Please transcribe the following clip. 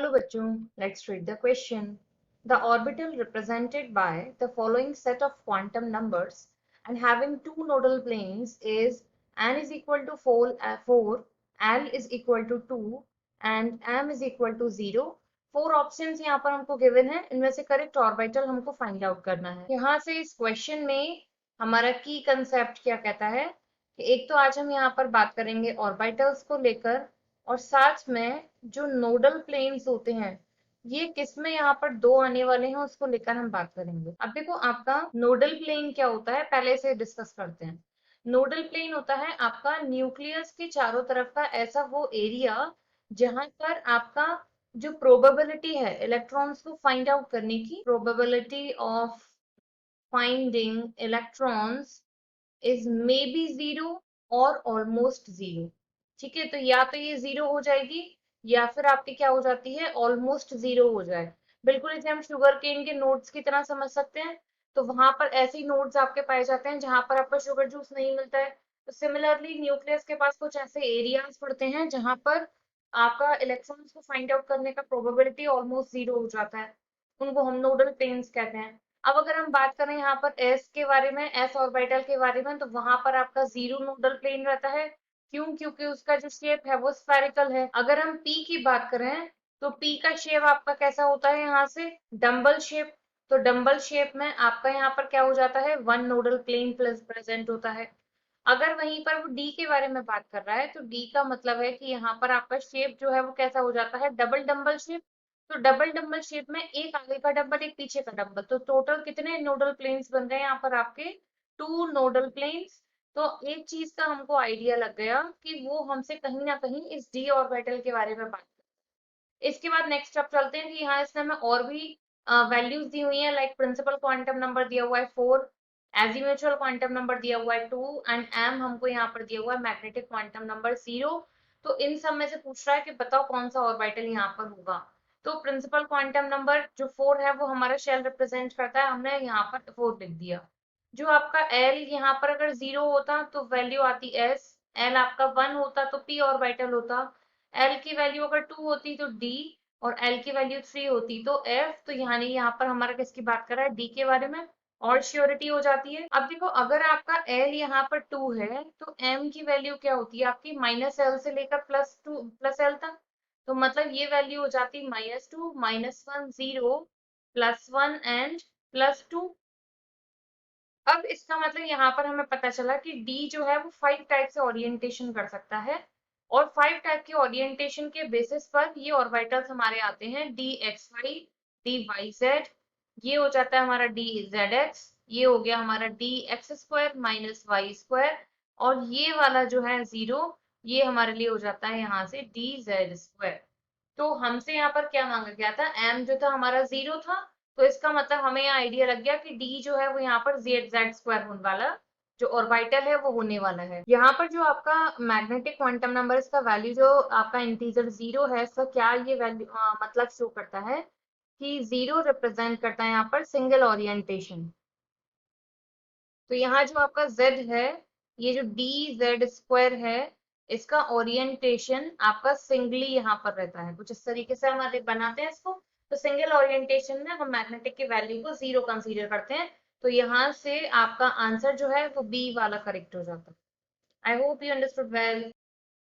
Hello bachchon, let's read the question. The orbital represented by the following set of quantum numbers and having two nodal planes is n is equal to 4, l is equal to 2 and m is equal to 0. 4 options यहाँ पर हमको given है, इनमें से correct orbital हमको find out करना है। यहाँ से इस क्वेश्चन में हमारा की कंसेप्ट क्या कहता है कि एक तो आज हम यहाँ पर बात करेंगे ऑर्बिटल्स को लेकर और साथ में जो नोडल प्लेन्स होते हैं ये किसमें यहाँ पर दो आने वाले हैं उसको लेकर हम बात करेंगे। अब देखो आपका नोडल प्लेन क्या होता है पहले से डिस्कस करते हैं। नोडल प्लेन होता है आपका न्यूक्लियस के चारों तरफ का ऐसा वो एरिया जहां पर आपका जो प्रोबेबिलिटी है इलेक्ट्रॉन्स को फाइंड आउट करने की, probability of finding electrons is may be zero और ऑलमोस्ट जीरो। ठीक है, तो या तो ये जीरो हो जाएगी या फिर आपकी क्या हो जाती है ऑलमोस्ट जीरो हो जाए। बिल्कुल इसे हम शुगर केन के नोड्स की तरह समझ सकते हैं। तो वहां पर ऐसे ही नोड्स आपके पाए जाते हैं जहां पर आपको शुगर जूस नहीं मिलता है। तो सिमिलरली न्यूक्लियस के पास कुछ ऐसे एरियाज पड़ते हैं जहां पर आपका इलेक्ट्रॉन्स को फाइंड आउट करने का प्रोबेबिलिटी ऑलमोस्ट जीरो हो जाता है। उनको हम नोडल प्लेन्स कहते हैं। अब अगर हम बात करें यहाँ पर एस के बारे में, एस ऑर्बिटल के बारे में, तो वहां पर आपका जीरो नोडल प्लेन रहता है। क्यों? क्योंकि उसका जो शेप है वो स्फेरिकल है। अगर हम पी की बात करें तो पी का शेप आपका कैसा होता है यहाँ से डम्बल शेप। तो डम्बल शेप में आपका यहाँ पर क्या हो जाता है one nodal plane plus present होता है। अगर वहीं पर वो डी के बारे में बात कर रहा है तो डी का मतलब है कि यहाँ पर आपका शेप जो है वो कैसा हो जाता है डबल डम्बल शेप। तो डबल डम्बल शेप में एक आगे का डम्बल एक पीछे का डम्बल, तो टोटल कितने नोडल प्लेन्स बन गए यहाँ पर आपके टू नोडल प्लेन्स। तो एक चीज का हमको आइडिया लग गया कि वो हमसे कहीं ना कहीं इस डी ऑर्बिटल के बारे में बात कर। इसके बाद नेक्स्ट स्टेप चलते हैं कि यहाँ इसने हमें और भी वैल्यूज दी हुई है, लाइक प्रिंसिपल क्वांटम नंबर दिया हुआ है 4, एजीम्यूचुअल क्वांटम नंबर दिया हुआ है 2 एंड एम हमको यहाँ पर दिया हुआ है मैग्नेटिक क्वांटम नंबर 0। तो इन सब में से पूछ रहा है कि बताओ कौन सा ऑर्बिटल यहाँ पर होगा। तो प्रिंसिपल क्वांटम नंबर जो 4 है वो हमारा शेल रिप्रेजेंट करता है, हमने यहाँ पर 4 लिख दिया। जो आपका एल यहाँ पर अगर 0 होता तो वैल्यू आती एस, एल आपका 1 होता तो पी ऑर्बिटल होता, एल की वैल्यू अगर 2 होती तो डी और एल की वैल्यू 3 होती तो एफ। तो यानी यहाँ पर हमारा किसकी बात कर रहा है डी के बारे में, और श्योरिटी हो जाती है। अब देखो अगर आपका एल यहाँ पर 2 है तो एम की वैल्यू क्या होती है आपकी माइनस एल से लेकर प्लस एल तक। तो मतलब ये वैल्यू हो जाती -2 -1 0 +1 एंड +2। अब इसका मतलब यहाँ पर हमें पता चला कि डी जो है वो 5 टाइप से ओरिएंटेशन कर सकता है और 5 टाइप के ओरिएंटेशन के बेसिस पर ये ऑर्बिटल्स हमारे आते हैं d x y, d y z, ये हो जाता है हमारा डी जेड एक्स, ये हो गया हमारा d x square minus y square, और ये वाला जो है 0 ये हमारे लिए हो जाता है यहाँ से डी जेड स्क्वायर। तो हमसे यहाँ पर क्या मांगा गया था, एम जो था हमारा 0 था, तो इसका मतलब हमें यहाँ आइडिया लग गया कि डी जो है वो यहाँ पर जेड जेड स्क्वायर होने वाला, जो ऑर्बिटल है वो होने वाला है। यहाँ पर जो आपका मैग्नेटिक क्वांटम नंबर इसका वैल्यू जो आपका इंटीजर 0 है, इसका क्या ये वैल्यू मतलब शो करता है कि 0 रिप्रेजेंट करता है यहाँ पर सिंगल ओरिएंटेशन। तो यहाँ जो आपका z है, ये जो डी जेड स्क्वायर है, इसका ओरिएंटेशन आपका सिंगली यहाँ पर रहता है। कुछ इस तरीके से हमारे बनाते हैं इसको। तो सिंगल ओरिएंटेशन में हम मैग्नेटिक की वैल्यू को 0 कंसीडर करते हैं। तो यहाँ से आपका आंसर जो है वो बी वाला करेक्ट हो जाता है। I hope you understood well.